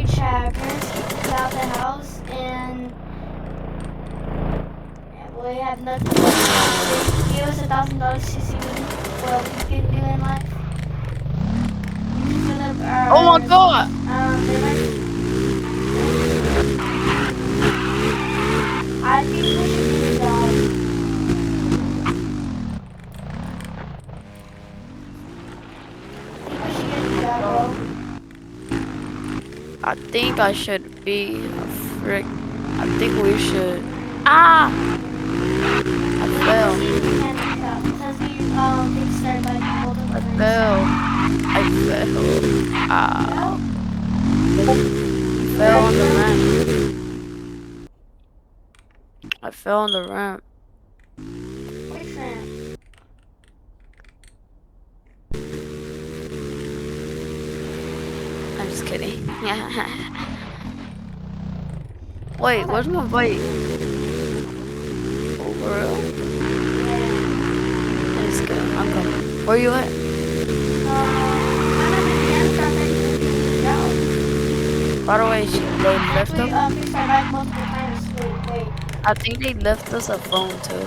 rich hackers kicked us out the house, and we have nothing. They gave us $1,000 to see what we can do in life. We can fill up our. Oh my god! I think we should do the job. I think we should get the job, bro. I think I should be a frick. I think we should. Ah! I fell. I fell. I fell. Ah! I fell on the ramp. I fell on the ramp. Which ramp? I'm just kidding. Wait, where's my bike? Oh, for real? I'm just kidding. I'm coming. Where you at? I'm at the end. By the way, they left us. Wait. I think they left us a phone too.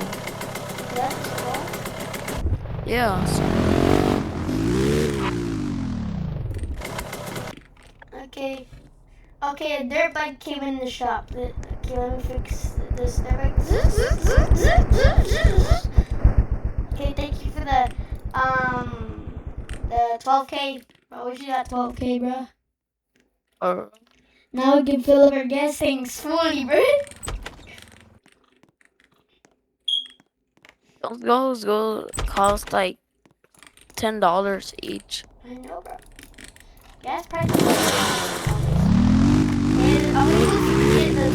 Yeah. Okay. Okay, a dirt bike came in the shop. Okay, let me fix this dirt bike. Okay, thank you for the 12K. Bro, we should got 12K, bro. Now we can fill up our gas tanks fully, bro. Those go cost like $10 each. I know, bro. Gas prices. And I'm gonna go get the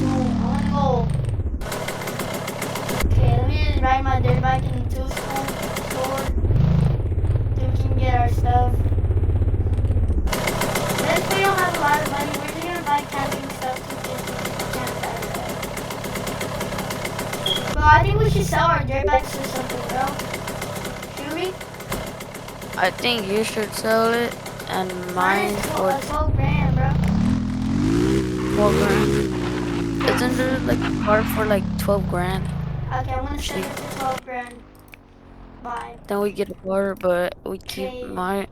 tool. I wanna go. Okay, let me just ride my dirt bike in the tool store so we can get our stuff. Since we don't have a lot of money, we're just gonna buy camping stuff to get campfire. Bro, I think we should sell our dirt bikes or something, bro. Should we? I think you should sell it and mine for 12 grand, bro. 4 grand. Isn't there like a car for like 12 grand? Okay, I'm gonna sell it for 12 grand. Bye. Then we get a car, but we keep mine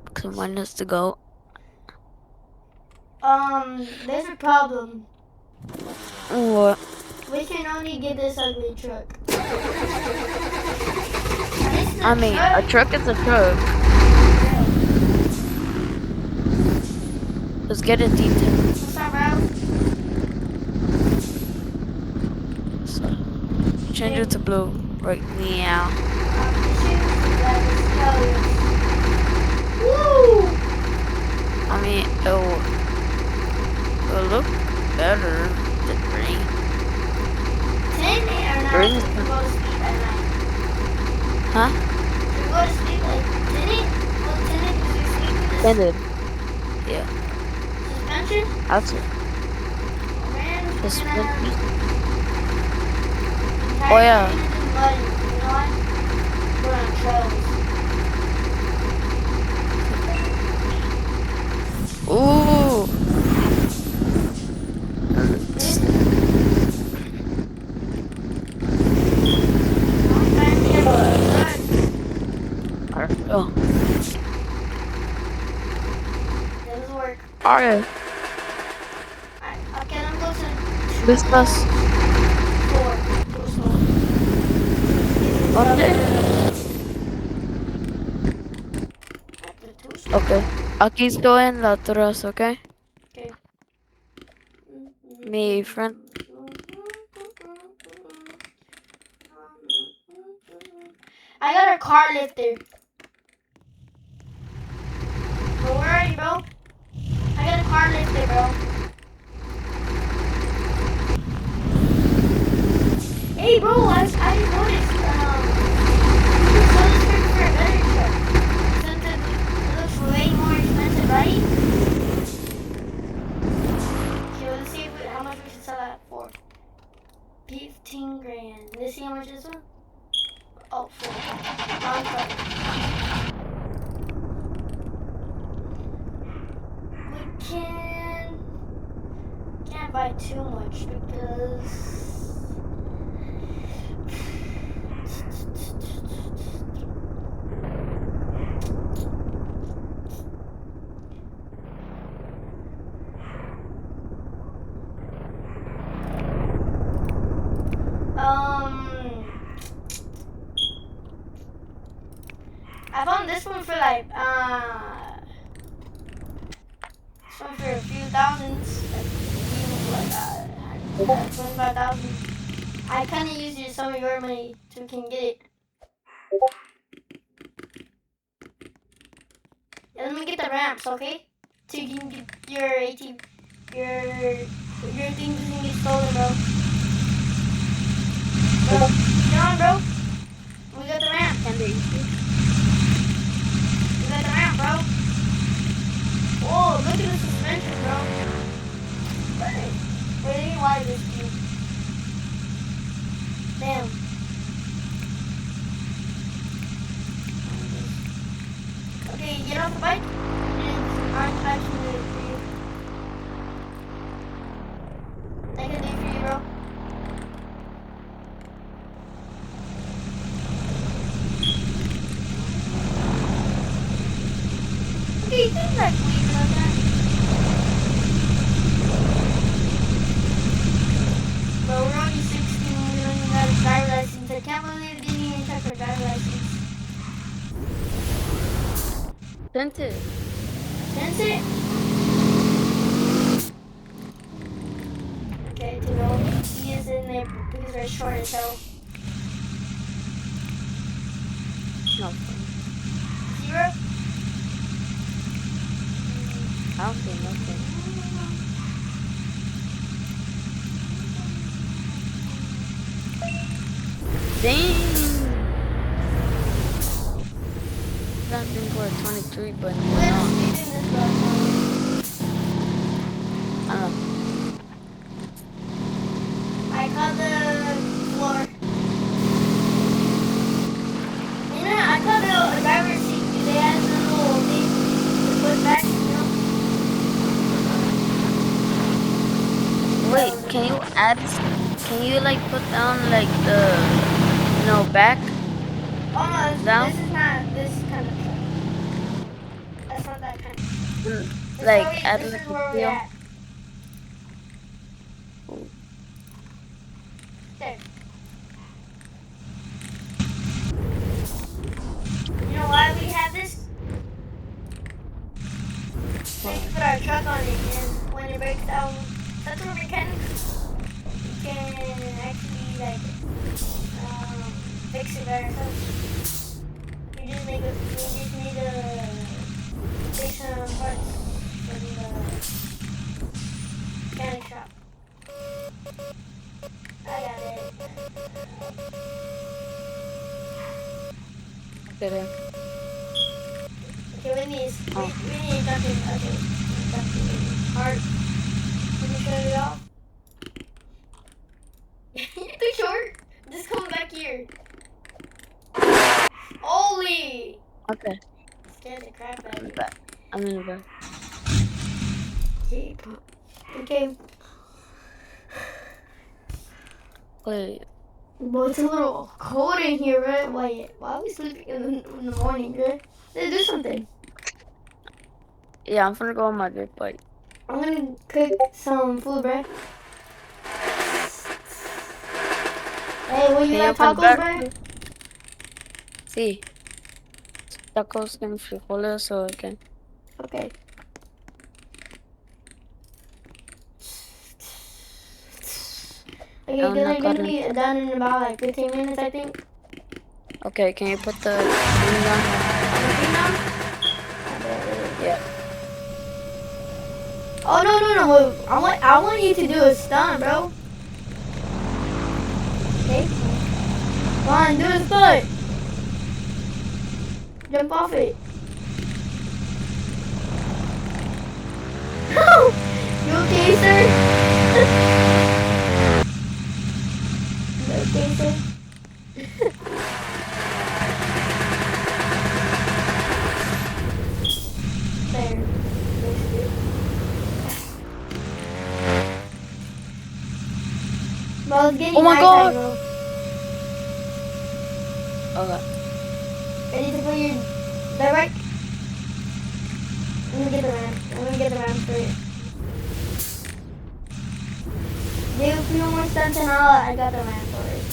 because mine has to go. There's a problem. What? We can only get this ugly truck. I mean, a truck is a truck. Let's get it detailed. What's up, bro? So, change it to blue. Right now. Woo! I mean, it'll look better than green. Tonight or not? Green We is go to sleep at night. Huh? We go to sleep like tonight? Well, tonight because we sleep with this Extended. Yeah. suspension? That's it. Oh, man, we're Suspension. gonna Oh yeah. do mud, you know what? We're on trails. Ooh. Oh. Doesn't work. Alright. Okay, I'm going to This bus. 4. Okay. Aquí estoy en la terraza, okay? Okay. Mi friend. I got a car lifter. Bro, where are you, bro? I got a car lifter, bro. Hey, bro, I noticed, you can sell this truck for a better truck. Since it looks way more expensive, right? Okay, let's see how much we should sell that for. 15 grand. Let's see how much this one? Oh, 4. Wrong truck. can't buy too much because. I found this one for like this one for a few thousands, like a few, like 25,000. I kind of used some of your money to can get it. Yeah, let me get the ramps, okay? So you can get your ATV, your thing doesn't get stolen, bro. Bro, you're on, bro. We got the ramp. And they We got the ramp, bro. Whoa, look at the suspension, bro. Wait, let me wire this to you. Damn. Okay, get off the bike. And I'm actually doing it for you. I can do it for you, bro. Okay, you can like leave it like that. But we're only 16, we don't even have a driver license. I can't believe they didn't even check our driver license. sent it. Sense it? Okay, to know he is in there because we're short as hell. No, 0? I don't see nothing. Dang. Something for a 23, but Where's no. Steven this bus? I don't know. I caught the floor. You know, I caught the driver's seat. They had the little thing to put back, you know? Wait, can you add? Can you like put down like the, back Oh no, down? this is not this kind of truck. That's not that kind. Like add This like is a where we're wheel? at. There. You know why we have this? So you can put our truck on it, and when it breaks down, that's where we can actually like fix it by ourselves. We just need to fix some parts from the mechanic shop. I got it. Okay, then. Okay, we need something. Okay, something hard. Can you shut it off? You're too short. Just come back here. Holy! Okay, Scared the crap out I'm of in the me. back. I'm in the back. Okay. Wait, Well, it's a little cold in here, right? Why are we sleeping in the morning, right? Let's do something. yeah, I'm gonna go on my big bike. I'm gonna cook some food, right? Hey, will you Can you like open the tacos, back? bro? Sí, tacos con frijoles o qué. Okay. Okay, Una they're gonna carne. be done in about like 15 minutes, I think. Okay, can you put the thing down? Everything down? Yeah. Oh no! I want you to do a stunt, bro. Okay. Come on, do a stunt. Jump off it. You okay, sir? You okay, sir? There. Bro, it's getting Oh my nighttime, God. bro. Okay. Ready to put your direct? Let me get the ram. Let me get the ram for you. Do a few more stunts and I got the ram for it.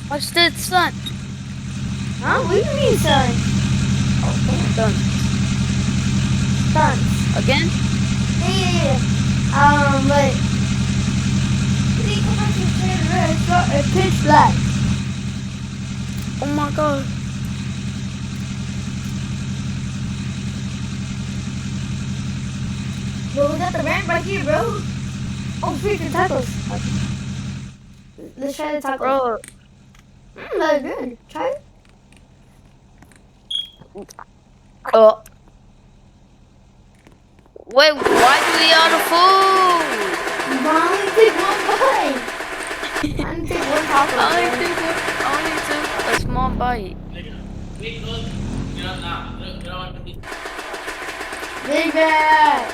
Watch this, son. Huh? What do you mean, son? Done. Stunts. Again? Yeah. But see, come back to the trailer. It's pitch black. Oh my God. Bro, we got the ramp right here, bro. Oh, freaking tacos. Let's try the tacos. Bro. They're good. Try it. Oh. Wait, why do we out of food? Mommy, take one bite. Mommy, take one taco. I only took a small bite. Big bag.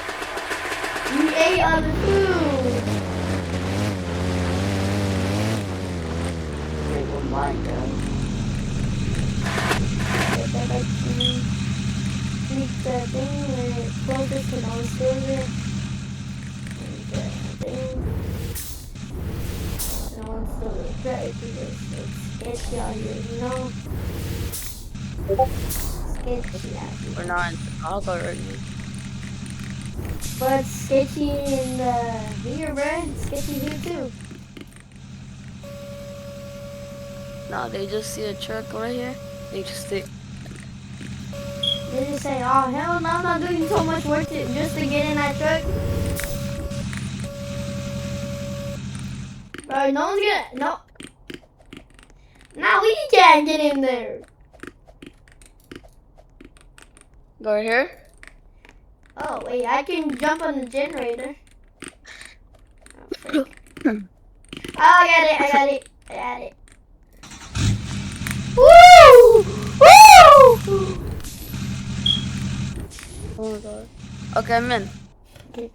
You ate all the food. Take one bite, girl. Get that back to me. Sneak that thing when it closes to no one steals it. Sneak that thing. No one steals it. Right, because it's sketchy out here, you know? Sketchy out here. We're not in Chicago already. But it's sketchy in here, bruh. It's sketchy here too. No, they just see a truck right here. They just say, They just say, oh hell no, I'm not doing so much work just to get in that truck. Bro, no one's gonna, no. Now we can't get in there. go right here. Oh wait, I can jump on the generator. Oh, I got it. Woo! Woo! Oh my God. Okay, I'm in. Okay.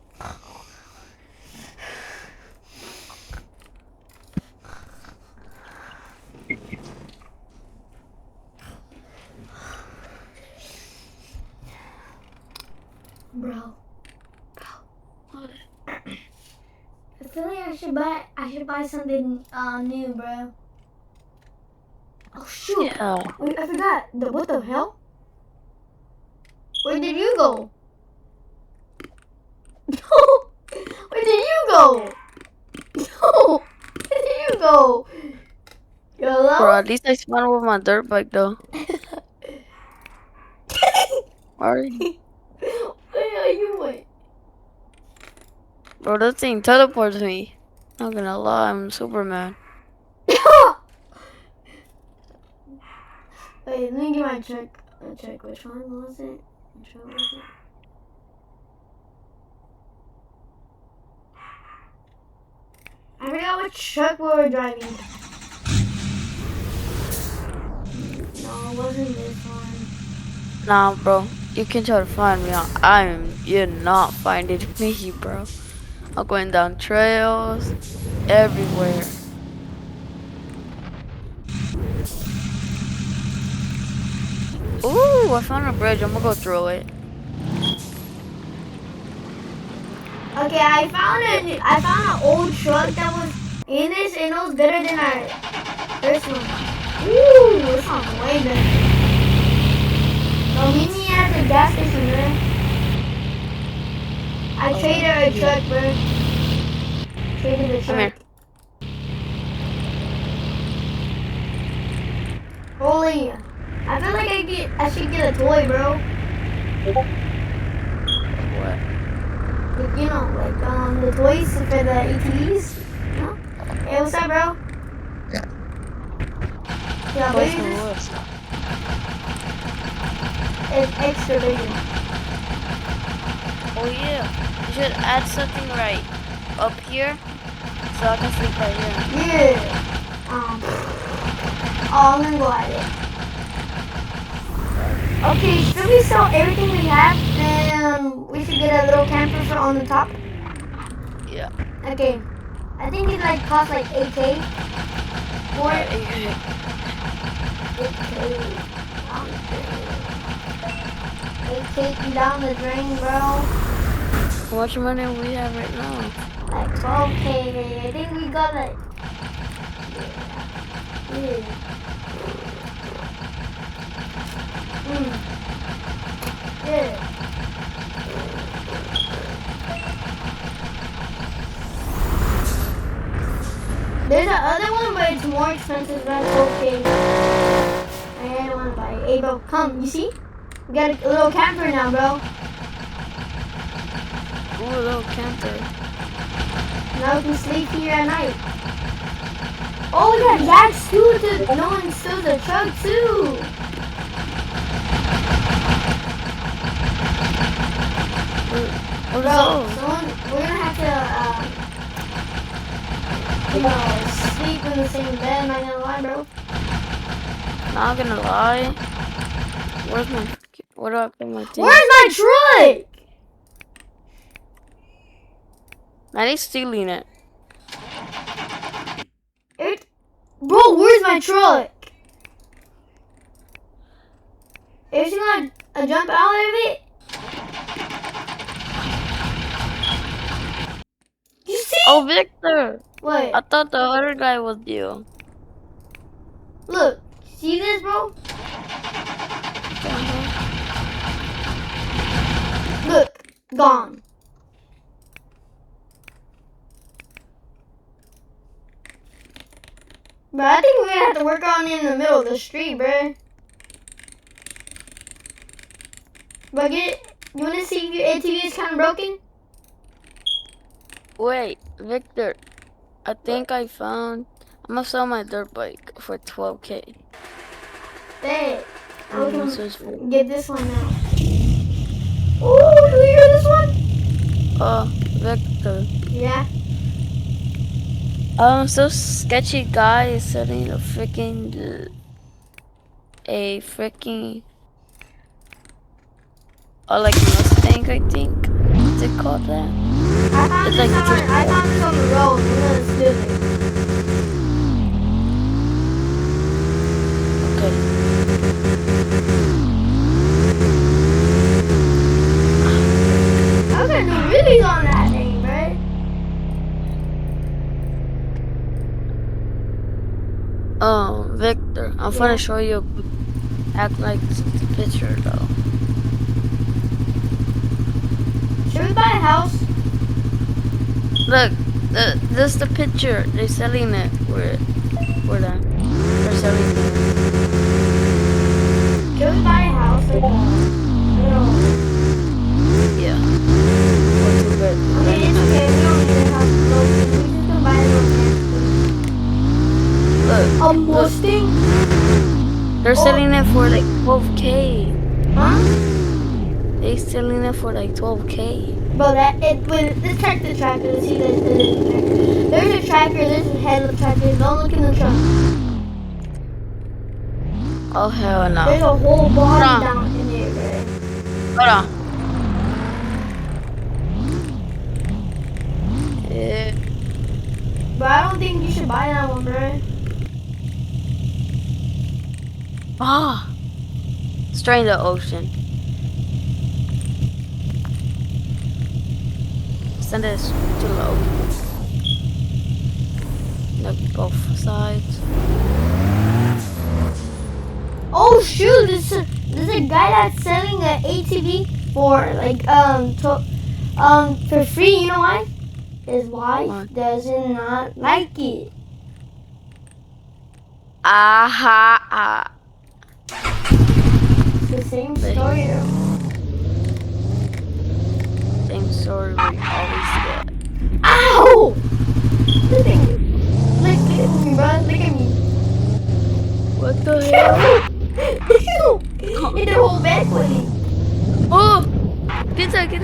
Bro. What? I feel like I should buy something new, bro. Oh shoot! Yeah. Wait, I forgot. What the hell? Where did you go? Where did you go? Where did you go? Hello? Bro, at least I spawned with my dirt bike though. Already. Where you went? Bro, that thing teleports me. Not gonna lie, I'm Superman. Wait, let me get my check. Check which one was it? Which one was it? I forgot which truck we were driving. No, it wasn't this one. Nah, bro. You can try to find me. You're not finding me, bro. I'm going down trails everywhere. Ooh, I found a bridge. I'm gonna go through it. Okay, I found an old truck that was in this, and it was better than our first one. Ooh, this one's way better. So meet me at the gas station, man. I traded a truck, bro. Traded the Come here. truck. Holy, I feel like I should get a toy, bro. What? You know, like the toys for the ATVs. You know? Hey, what's up, bro? Yeah, what is this? It's extra vision. Oh yeah. You should add something right up here so I can sleep right here. Yeah. Oh, I'm gonna go at it. Okay, should we sell everything we have and we should get a little camper for on the top? Yeah. Okay. I think it like costs like 8K. Or 8K. Down the drain, bro. How much money we have right now? Like 12K. I think we got like. Yeah. Yeah. There's a other one, but it's more expensive than 12K. I don't want to buy it. Hey, bro, come. You see? We got a little camper now, bro. Ooh, a little camper. Now we can sleep here at night. Oh, we got jacks too. To no one steals the truck too. What Bro, is we're gonna have to, sleep in the same bed. Am I gonna lie, bro? Not gonna lie. Where's my? What do I put my thing? Where's my truck? Man, he's stealing it. Bro, where's my truck? Is he gonna jump out of it? You see? Oh, Victor. What? I thought the other guy was you. Look, see this, bro? Look, gone. But I think we're gonna have to work on it in the middle of the street, bro. But you wanna see if your ATV is kind of broken? Wait, Victor. I think I found. I'm gonna sell my dirt bike for 12K. Dang. I'm gonna We search for. can get this one now. Oh, do you hear this one? Victor. Yeah. So sketchy guy is selling a freaking like Mustang, I think. Is it called that? I found It's this like on the road. I'm gonna steal it. Okay. I was gonna do wheelies on that thing, bro. Victor, I'm gonna show you. Act like the picture though. Should we buy a house? Look, this is the picture. They're selling it. They're selling it. Should we buy a house? Like, Yeah. I mean, it's okay. We don't need a house. We're just gonna buy a Look, Mustang? they're selling it for like 12K. Huh? They're selling it for like 12K. Bro, let's check the tractor. Let's see this. There's a tractor. There's a head of tractor. Don't look in the trunk. Oh hell no. There's a whole body down in there, bro. Hold on. Yeah. But I don't think you should buy that one, bro. Straight in the ocean. Send this to the ocean. Look, both sides. Oh shoot! There's a guy that's selling an ATV for like for free. You know why? His wife does not like it. It's the same story. Same story we always get. Ow! This thing. Look at me, bro. Look at me. What the hell? Hit the whole back with it. Oh! Get inside. I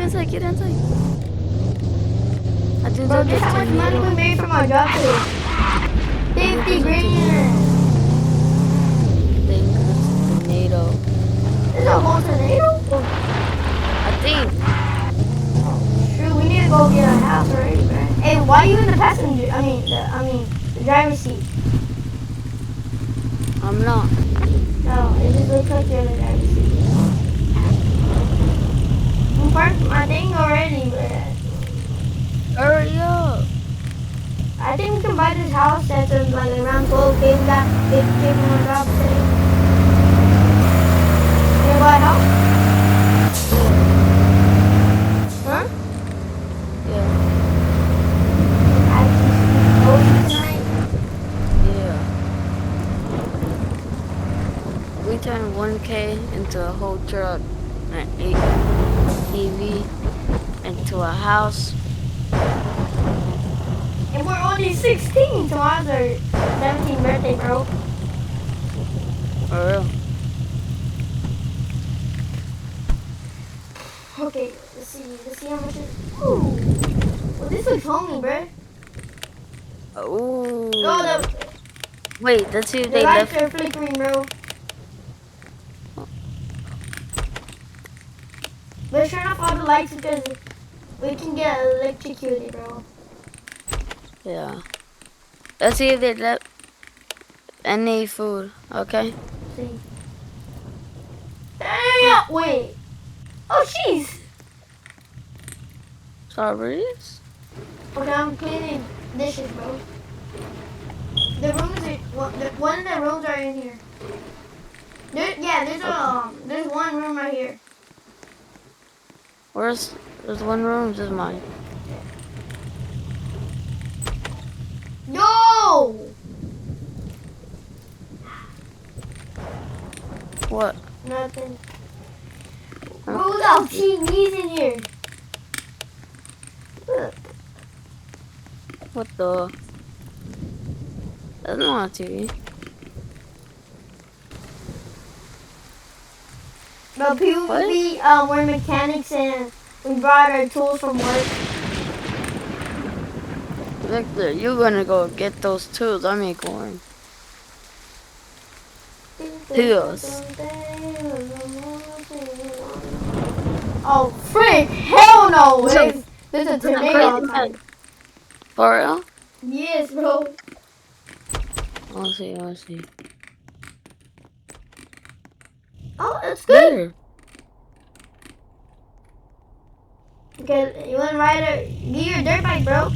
think Bro, that's guess how much money we made from our job today? 50 grand. Tornado. Is it a whole tornado? I think. Shoot, we need to go get a house already, man. Hey, why are you in the passenger? The driver's seat. I'm not. No, it just looks like you're in the driver's seat. I'm parked my thing already, but Hurry up. I think we can buy this house that's like around 12K. We got 50K from our job today. You wanna buy a house? Huh? Yeah. Actually, tonight. Yeah. We turned 1K into a whole truck, an ATV into a house. And we're only 16. Tomorrow's our 17th birthday, bro. For real. Okay, let's see how much it. Ooh. Well, this looks homey, bro. Ooh. Oh, Wait, let's see if the they lights left. are flickering, bro. Let's turn off all the lights because we can get electrocuted, bro. Yeah. Let's see if they left any food, okay? See. Damn! Wait. Oh, jeez. Strawberries? Okay, I'm cleaning dishes, bro. The rooms are one of the rooms are in here. There's one room right here. There's one room, just mine. Yo! What? Nothing. Huh? Bro, we got TVs in here. Look. What the? That's not a TV. Bro, people What? we're mechanics and we brought our tools from work. Victor, you're gonna go get those tools. I ain't going. Tools. Oh, frick! Hell no! So- There's a Crazy tornado outside. man. For real? Yes, bro. Let's see. Oh, that's good. There. Okay, you wanna ride get your dirt bike, bro?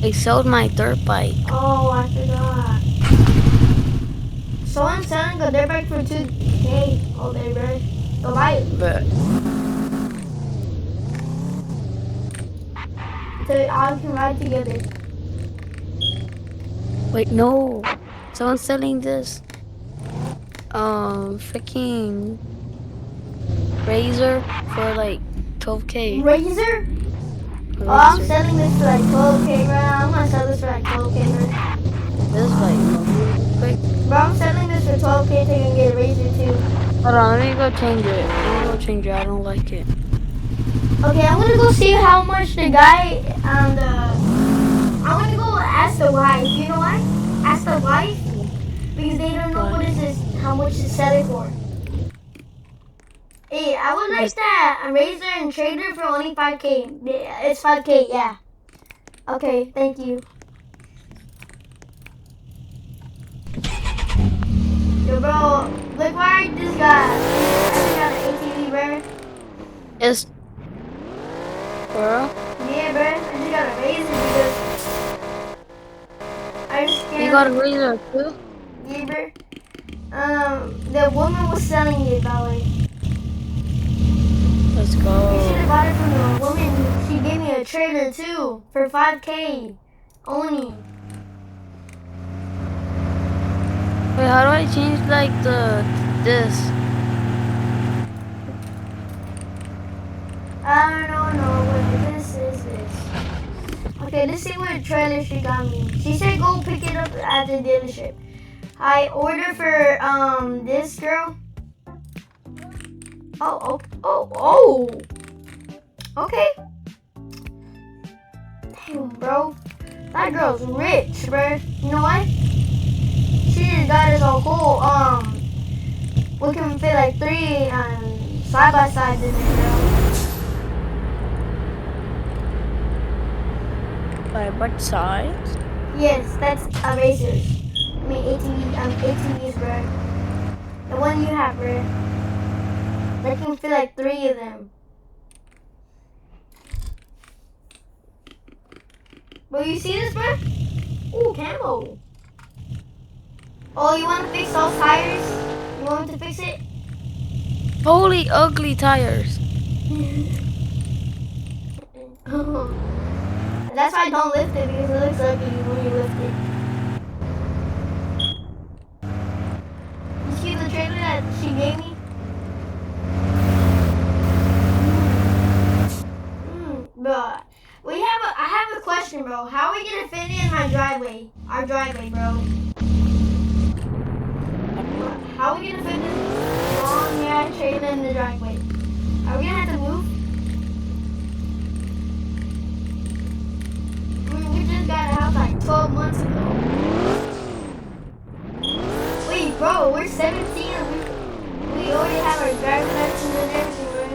They sold my dirt bike. Oh, I forgot. Someone's selling a dirt bike for 2K. Oh, there, bro. Go buy it. But So all can ride together. wait, no. Someone's selling this. Freaking razor for like 12K. Razor? Oh, I'm selling this for like 12K, bro. I'm gonna sell this for like 12K, bro. This like quick. Bro, I'm selling this for 12K so you can get a razor too. Hold on, let me go change it. I don't like it. Okay, I'm gonna go see how much the guy I'm gonna go ask the wife. You know why? Ask the wife because they don't know what is this, how much to sell it for. Hey, I would like that a razor and trader for only 5K. It's 5K, yeah. Okay, thank you. Yo, bro, look where I just got. I just got an ATV, bro. It's for real? Yeah, bro. I just got a razor because I just can't. You got a razor too? Yeah, bro. The woman was selling it, by the way. Let's You should go. have bought it from the woman. She gave me a trailer too for 5K only. Wait, how do I change like this? I don't know what this is. Okay, let's see what trailer she got me. She said go pick it up at the dealership. I ordered for this girl. Oh. Okay. Damn, bro. That girl's rich, bro. You know what? She just got us a whole we can fit like 3 side by sides in there, bro. Alright, what size? Yes, that's a racers. I mean ATVs, bro. The one you have, bro. They can fit like 3 of them. Bro, you see this, bro? Ooh, camo. Oh, you want to fix those tires? You want me to fix it? Holy ugly tires. That's why I don't lift it, because it looks ugly when you lift it. You see the trailer that she gave me? Bro, I have a question, bro. How are we gonna fit it in my driveway? Our driveway, bro. How are we gonna fit this long ass trailer in the driveway? Are we gonna have to move? I mean, we just got a house like 12 months ago. Wait, bro, we're 17 and we already have our driver's license and everything, bro.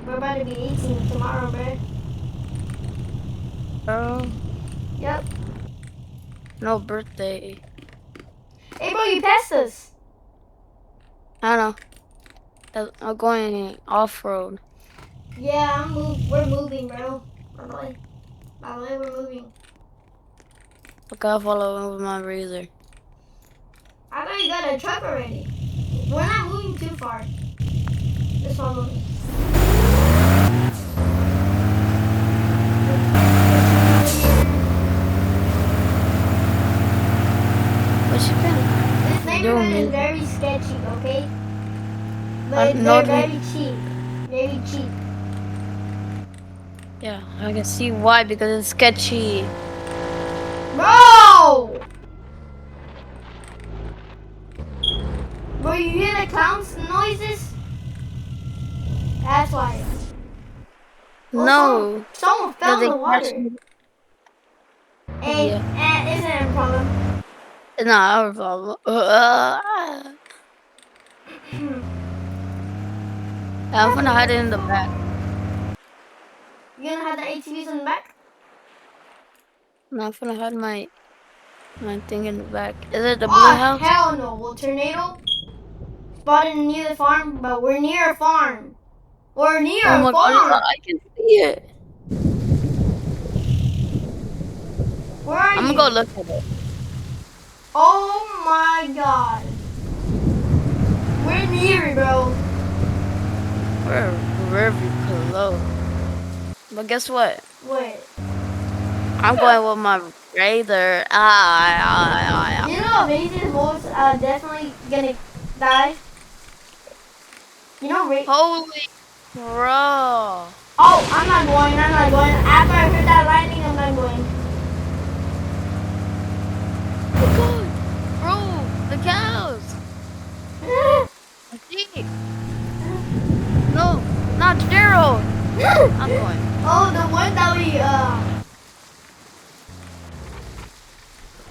We're about to be 18 tomorrow, bro. Oh, Yep. no birthday. Hey, bro, you passed us. I don't know. I'm going off-road. Yeah, we're moving, bro. By the way, we're moving. Okay, I'll follow with my razor. I thought you got a truck already. We're not moving too far. This one moving. What you been? This neighborhood is very sketchy, okay? But they're very cheap. Very cheap. Yeah, I can see why, because it's sketchy. Bro! Bro, you hear the clowns noises? That's why. No. Someone fell in the water. Yeah. And isn't it a problem? It's not our problem. I'm gonna hide it in the back. You gonna have the ATVs in the back? No, I'm gonna hide my thing in the back. Is it the blue Oh, house? hell no. Well, tornado spotted near the farm, but we're near a farm. We're near a my farm. God, I can see it. Where are you? I'm gonna go look at it. Oh my God. We're near it, bro. We're very close. But guess what? What? I'm going with my razor. You know, Raisin's most definitely gonna die. You know, Holy bro. Oh, I'm not going. After I heard that lightning, I'm not going. Oh God. Bro, the cows. The sheep. No, not Gerald. I'm going. Oh, the one that we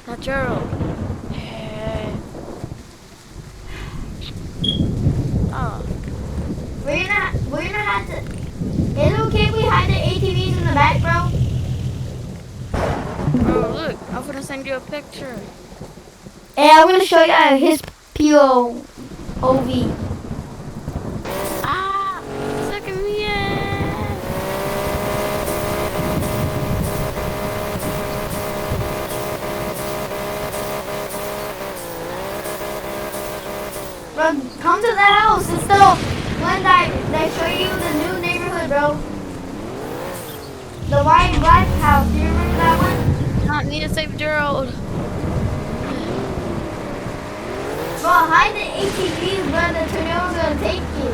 Not Gerald. Yeah. Oh. we're gonna have to. Is it okay if we hide the ATVs in the back, bro? Bro, look. I'm gonna send you a picture. Hey, I'm gonna show you his POV. Ah, suck me in. Bro, come to the house. It's the one that show you the new neighborhood, bro. The white and black house. Do you remember that one? Not need to save Gerald. Bro, hide the ATVs, bro. The tornado's gonna take you.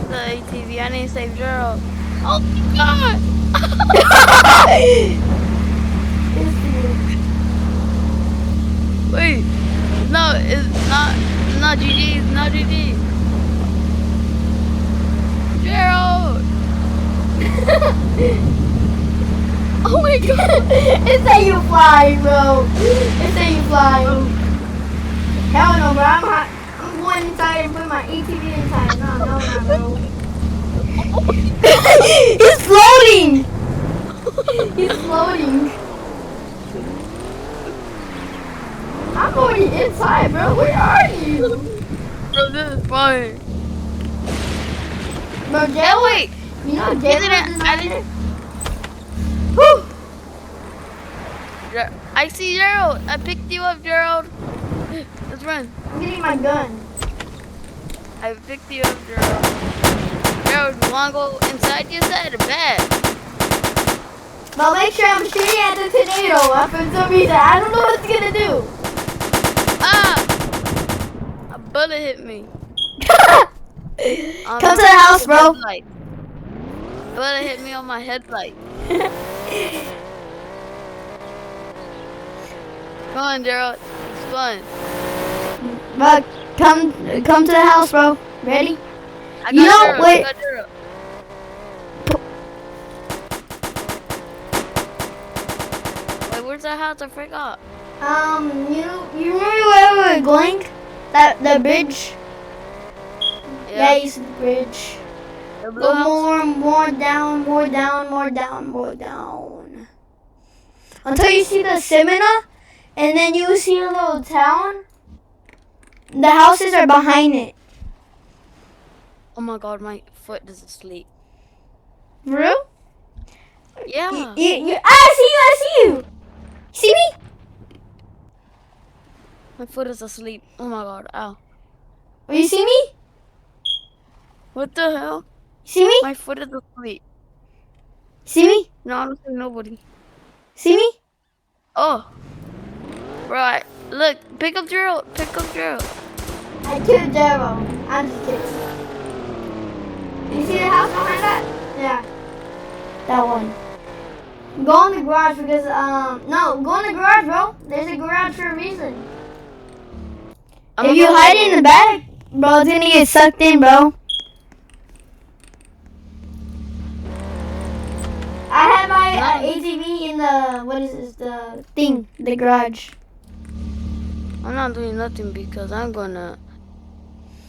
The ATV, I need to save Gerald. Oh my God. Wait. No, it's not GG. It's not GG. Gerald. Oh my God! It said you fly, bro. It said you fly. Hell no, bro. I'm going inside and putting my ATV inside. No, bro. It's floating. He's floating. I'm already inside, bro. Where are you? Bro, this is fun. Bro, Oh, Gerald, wait. you know You Gerald didn't- is I not didn't- here? Whew. I see Gerald. I picked you up, Gerald. Let's run. I'm getting my gun. I picked you up, Gerald. Gerald, you wanna go inside? You said a bed. But make sure I'm shooting at the tornado. For some reason, I don't know what it's gonna do. Ah! A bullet hit me. On Come to my the house, bro. headlight. Bullet hit me on my headlight. Come on, Gerald. It's fun. But come to the house, bro. Ready? I got You know, Gerald. wait. I got Gerald. Wait, where's the house? I forgot. You remember where we were going? The bridge. Yeah, you see the bridge. The blue Go house. more down, more down, more down, more down. Until you see the seminar, and then you see a little town. The houses are behind it. Oh my god, my foot is asleep. For real? Yeah. I see you. See me? My foot is asleep. Oh my god. Ow. Oh, you see me? What the hell? See me? My foot is asleep. See me? No, I don't see nobody. See me? Oh. Right. Look, pick up Gerald. Pick up Gerald. I killed Gerald. I'm just kidding. You see the house behind that? Yeah. That one. Go in the garage because, no, go in the garage, bro. There's a garage for a reason. If you hide in the back, bro, it's gonna get sucked in, bro. I have my ATV in the, what is this, the thing, the garage. I'm not doing nothing because I'm gonna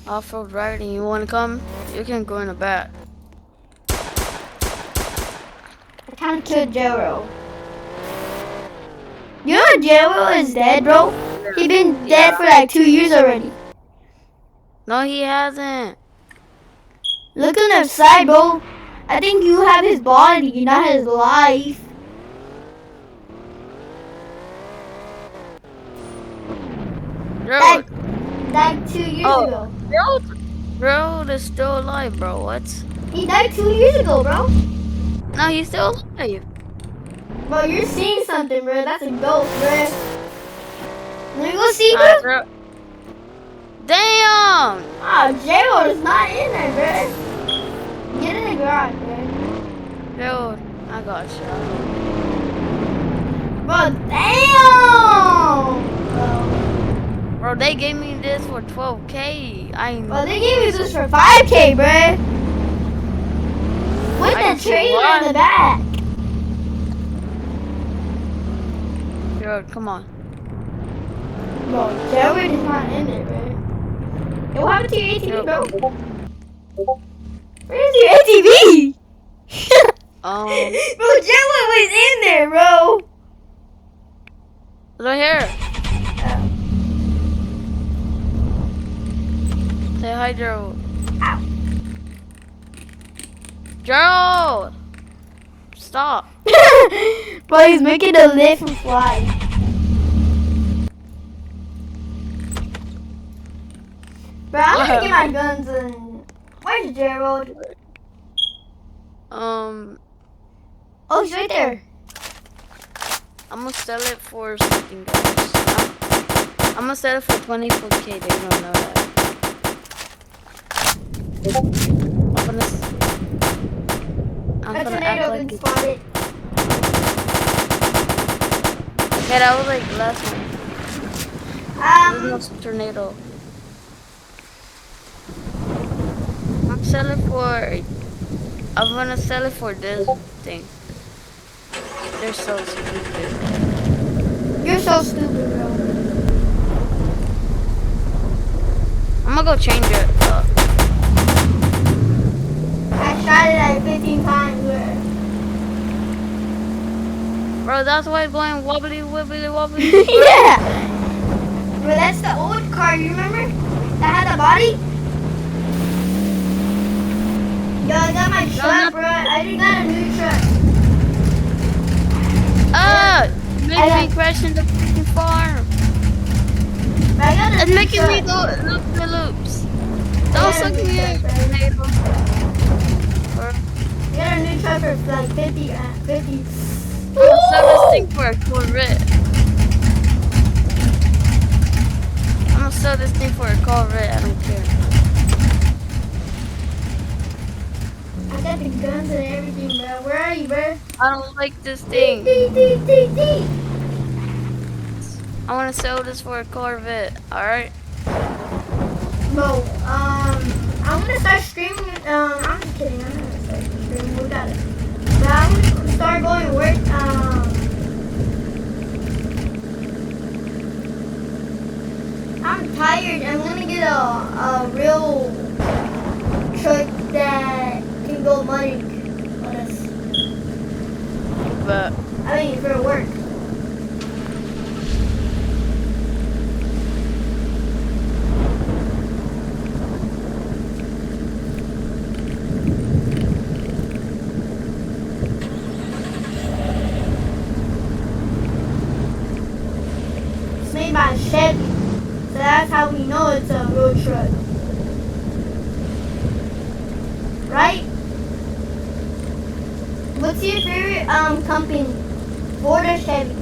off-road riding. You wanna come? You can go in the back. I kind of killed Gerald. You know Gerald is dead, bro? He's been dead for like 2 years already. No, he hasn't. Look on the side, bro. I think you have his body, not his life. Gerald. Died 2 years Oh. ago. Gerald is still alive, bro. What? He died 2 years ago, bro. No, he's still alive. Bro, you're seeing something, bro. That's a ghost, bro. Let me go see, Alright, bro. Gerald. Damn! Oh, Gerald is not in there, bro. Get in the garage, bro. Gerald, I got you. Bro, damn! Bro. Bro, they gave me this for 12K. Bro, they gave me this for 5K, bro. With I the see trailer what? in the back. Gerald, come on. Bro, Gerald is not in there, bro. Yo, what happened to your ATV, bro? Where's your ATV? Bro, Gerald was in there, bro. Right here. Say hi, Gerald. Ow. Gerald! Stop. Bro, he's making the lift and fly. Bro, I'm gonna get my guns and... Where's Gerald? Oh, he's right there. I'm gonna sell it for something, guys. I'm gonna sell it for 24K. They don't know that. I'm A gonna act tornado like can it. spot it. Yeah, that was like last one. There's no tornado. I'm gonna sell it for this thing. They're so stupid. You're so stupid, bro. I'm gonna go change it up. I shot it like 15 times, bro. Bro, that's why it's going wobbly, wobbly, wobbly. Yeah. Bro, that's the old car. You remember? That had the body. Yo, I got my truck, bro. I just got a new truck. Make me crash in the freaking farm. But I got a It's new making me truck. go loop the loops. I Don't got a suck new me in, truck, bro. tornado. I got a new truck for like 50. I'll sell this thing for a Corvette. I'm gonna sell this thing for a Corvette. I don't care. I got the guns and everything, bro. Where are you, bro? I don't like this thing. Dee. I want to sell this for a Corvette. All right. Bro, I'm gonna start streaming. I'm just kidding. I'm not gonna start streaming. We got it. But I'm gonna start going to work. I'm tired. I'm gonna get a real truck that can go money on us. But I mean, for work. It's made by Chevy, so that's how we know it's a road truck. Right? What's your favorite company? Ford or Chevy?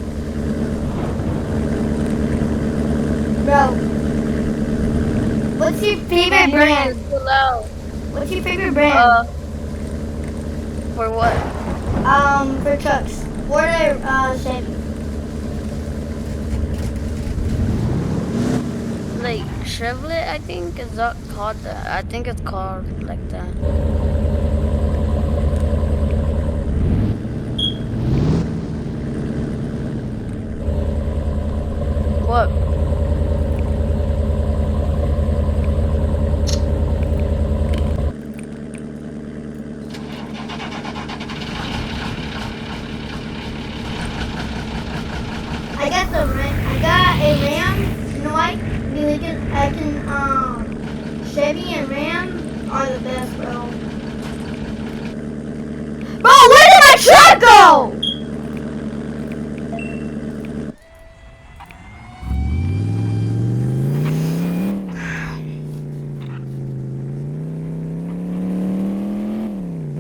Bro. What's your favorite brand? It's too loud. What's your favorite brand? For what? For trucks. Ford or Chevy? Like Chevrolet, I think is not called that. I think it's called like that. What? I got the Ram. I got a Ram. You know why? I can Chevy and Ram are the best, bro. Bro, where did my truck go?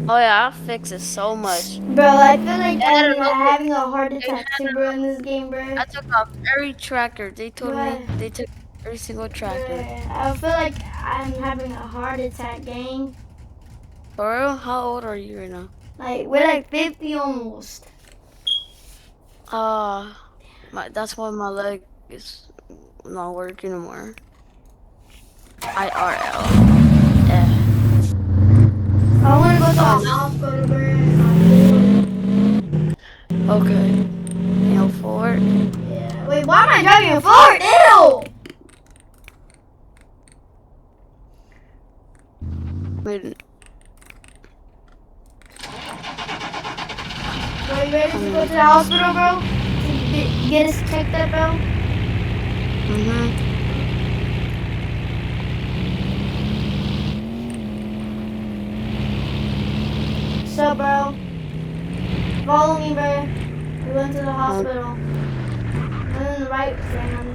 Oh yeah, I'll fix it so much. Bro, I feel like I don't I'm know. having a heart attack too, bro, in this game, bro. I took off every tracker. They told me Right. they took every single tracker. I feel like I'm having a heart attack, gang. For real? How old are you right now? Like, we're like 50 almost. That's why my leg is not working anymore. IRL. Yeah. I want to go to the hospital, bro. Okay. You know, Ford. Yeah. Wait, why am I driving a Ford? Ew! Wait. Bro, you ready to go to the hospital, bro? To get us checked up, bro? Mm-hmm. So, bro, follow me, bro. We went to the hospital. And then the right hand.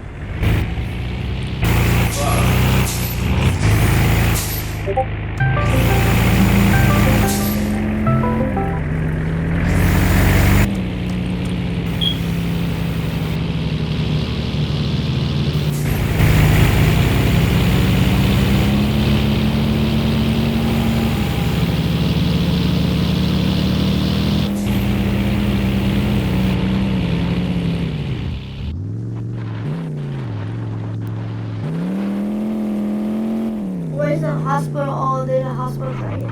Where's the hospital? Oh, there's a hospital right there.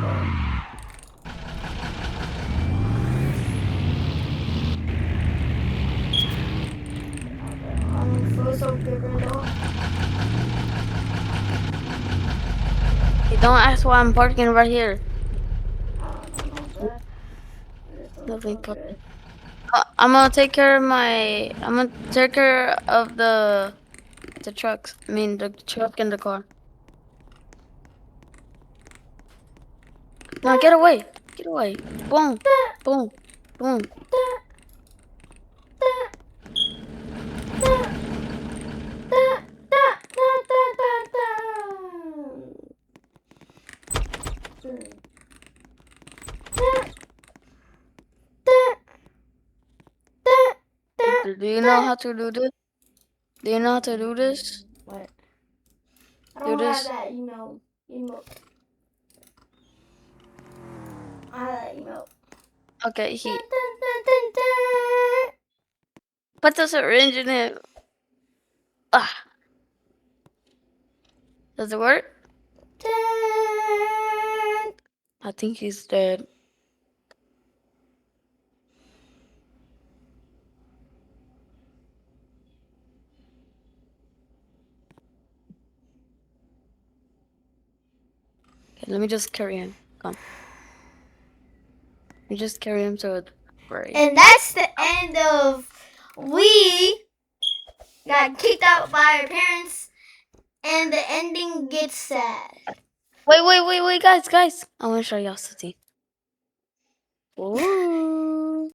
I'm so bigger though. Hey, don't ask why I'm parking right here. I don't know, bro. Nothing put. I'm gonna take care of my. I'm gonna take care of the trucks. I mean the truck and the car. No, get away! Get away! Boom! Boom! Boom! Do you know how to do this? Do you know how to do this? What? I Do don't have this? that email. I have that email. Okay, he put the syringe in it. Ah, does it work? I think he's dead. Okay, let me just carry him. Come. Let me just carry him to a grave. And that's the end of we got kicked out by our parents, and the ending gets sad. Wait, guys. I want to show y'all something. Ooh.